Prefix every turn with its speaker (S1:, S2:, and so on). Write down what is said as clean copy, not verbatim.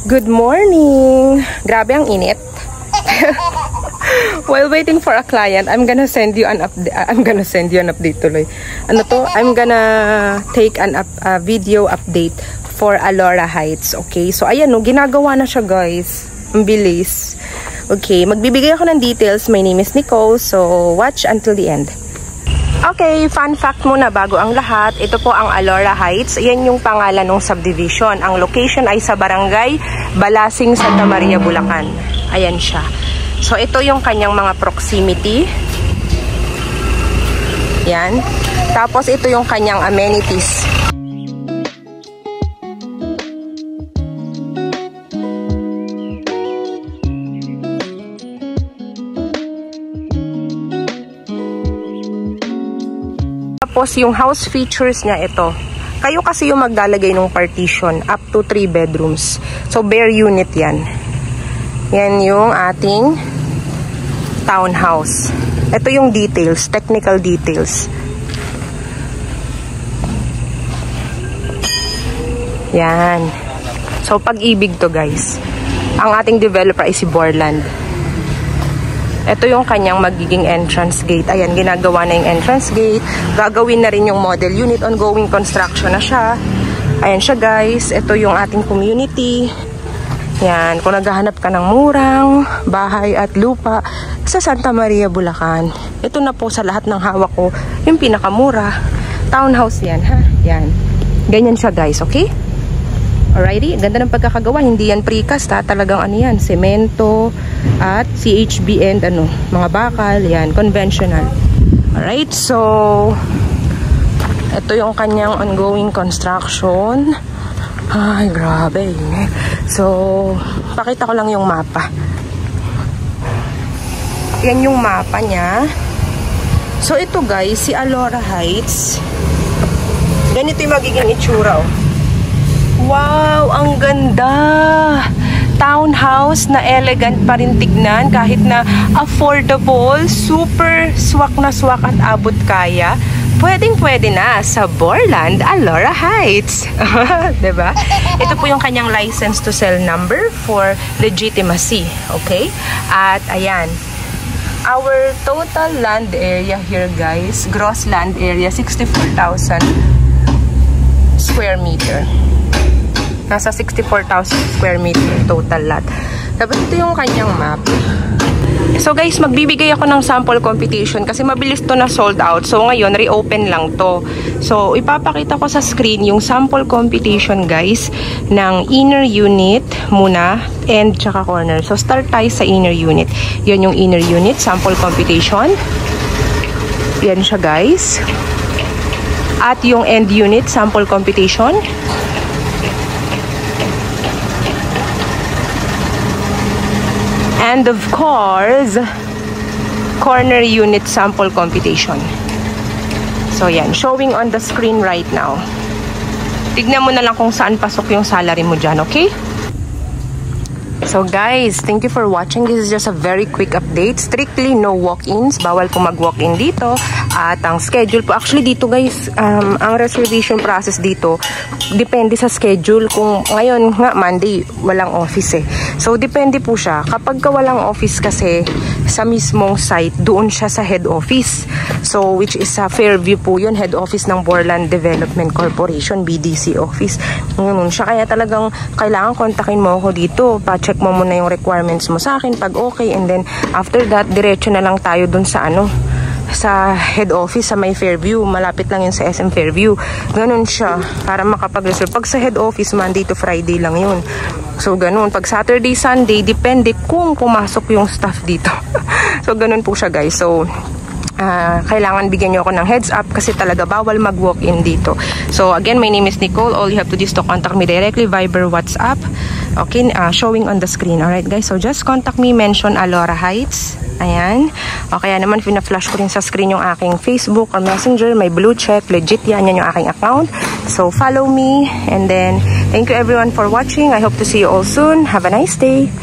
S1: Good morning! Grabe ang init. While waiting for a client, I'm gonna send you an update tuloy. Ano to? I'm gonna take a video update for Alora Heights. Okay? So ayan no, ginagawa na siya guys. Ang bilis. Okay, magbibigay ako ng details. My name is Nicole. So watch until the end. Okay, fun fact muna bago ang lahat. Ito po ang Alora Heights. Yan yung pangalan ng subdivision. Ang location ay sa Barangay Balasing, Santa Maria, Bulacan. Ayan siya. So, ito yung kanyang mga proximity. Yan. Tapos, ito yung kanyang amenities. Tapos, yung house features niya ito. Kayo kasi yung maglalagay ng partition up to 3 bedrooms. So, bare unit yan. Yan yung ating townhouse. Ito yung details, technical details. Yan. So, Pag-ibig to guys. Ang ating developer ay si Borland. Ito yung kanyang magiging entrance gate. Ayan, ginagawa na yung entrance gate. Gagawin na rin yung model unit. Ongoing construction na siya. Ayan siya guys. Ito yung ating community. Yan, kung naghahanap ka ng murang bahay at lupa sa Santa Maria, Bulacan. Ito na po sa lahat ng hawak ko. Yung pinakamura. Townhouse yan ha. Yan. Ganyan siya guys, okay? Alrighty, ganda ng pagkakagawa. Hindi yan precast ha. Talagang ano yan, semento at CHB and ano, mga bakal. Yan, conventional. Alright, so ito yung kanyang ongoing construction. Ay, grabe. So, pakita ko lang yung mapa. Yan yung mapa niya. So, ito guys, si Alora Heights. Ganito yung magiging itsura oh. Wow, ang ganda! Townhouse na elegant pa rin tignan kahit na affordable, super swak na swak at abot kaya. Pwedeng-pwede na sa Borland, Alora Heights. Diba? Ito po yung kanyang license to sell number for legitimacy. Okay? At ayan. Our total land area here guys, gross land area, 64,000 square meter. Nasa 64,000 square meter total lot. Tapos ito yung kanyang map. So guys, magbibigay ako ng sample computation kasi mabilis to na sold out. So ngayon, reopen lang to. So ipapakita ko sa screen yung sample computation guys ng inner unit muna and tsaka corner. So start tayo sa inner unit. Yan yung inner unit, sample computation. Yan siya guys. At yung end unit, sample computation. And of course, corner unit sample computation. So yan, showing on the screen right now. Tignan mo na lang kung saan pasok yung salary mo dyan, okay? So guys, thank you for watching. This is just a very quick update. Strictly no walk-ins. Bawal po mag-walk-in dito. At ang schedule po, actually dito guys, ang reservation process dito, depende sa schedule. Kung ngayon nga, Monday, walang office eh. So depende po siya. Kapag ka walang office kasi, sa mismong site, doon siya sa head office. So which is sa Fairview po yun, head office ng Borland Development Corporation, BDC office. Ganun siya. Kaya talagang kailangan kontakin mo ako dito. Pa-check mo muna yung requirements mo sa akin pag okay, and then after that diretso na lang tayo dun sa ano, sa head office sa may Fairview. Malapit lang yun sa SM Fairview. Ganun siya para makapag-reserve. Pag sa head office, Monday to Friday lang yun. So ganun. Pag Saturday, Sunday, depende kung pumasok yung staff dito. So ganun po siya guys. So kailangan bigyan nyo ako ng heads up kasi talaga bawal mag-walk-in dito. So again, my name is Nicole. All you have to do is to contact me directly, Viber, WhatsApp. Okay, showing on the screen. Alright guys, so just contact me, mention Alora Heights. Ayan. O kaya naman, pina-flash ko rin sa screen yung aking Facebook or Messenger. May blue check, legit yan yung aking account. So follow me, and then thank you everyone for watching. I hope to see you all soon. Have a nice day.